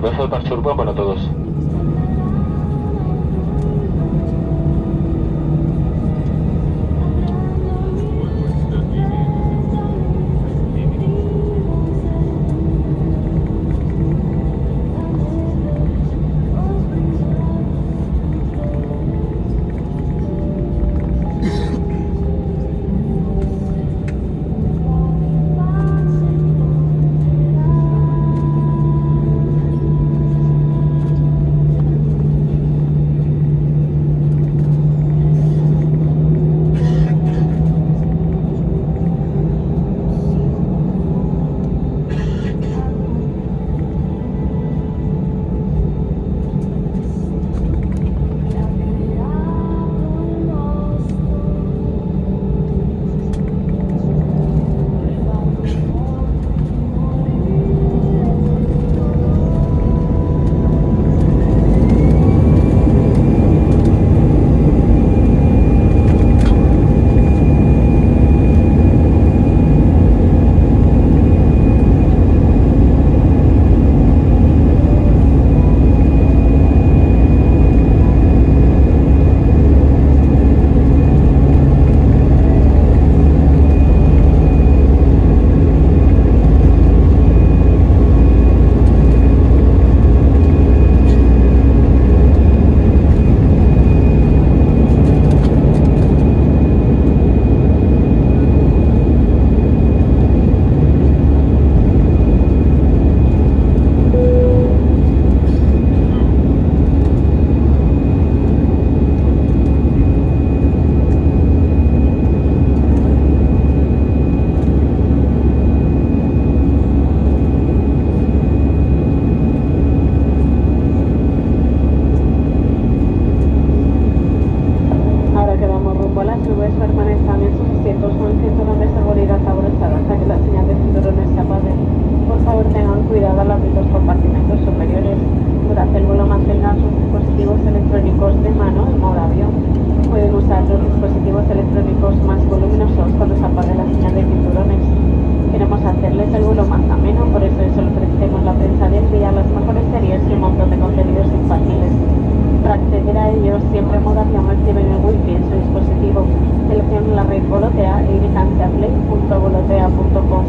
beso perturba para todos. Cuidado al abrir los compartimentos superiores. Durante el vuelo mantengan sus dispositivos electrónicos de mano en modo avión. Pueden usar los dispositivos electrónicos más voluminosos cuando se apague la señal de cinturones. Queremos hacerles el vuelo más ameno, por eso solo ofrecemos la prensa del día, las mejores series y un montón de contenidos infantiles. Para acceder a ellos, siempre en modo avión activen el wifi en su dispositivo. Seleccionen la red Volotea e irijan a play.volotea.com.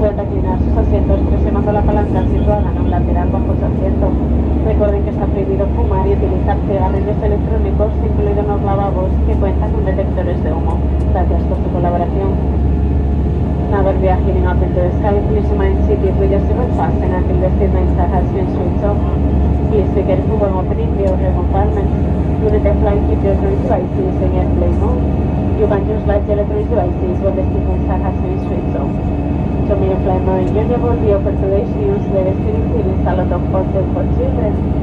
Pueden reclinar sus asientos presionando la palanca situada en un lateral bajo su asiento. Recuerden que está prohibido fumar y utilizar cigarrillos electrónicos, incluidos los lavabos, que cuentan con detectores de humo. Gracias por su colaboración. Now that we are heading up into the sky, please remain seated with your seatbelt fastened until the seat mainsail has been switched off. Please be careful when opening the overhead compartments. During the flight, keep your electronic devices in airplane mode. You can use light electronic devices when the seat mainsail has been switched off. To make a flight more enjoyable, we offer today's news the best in install a dog hotel for children.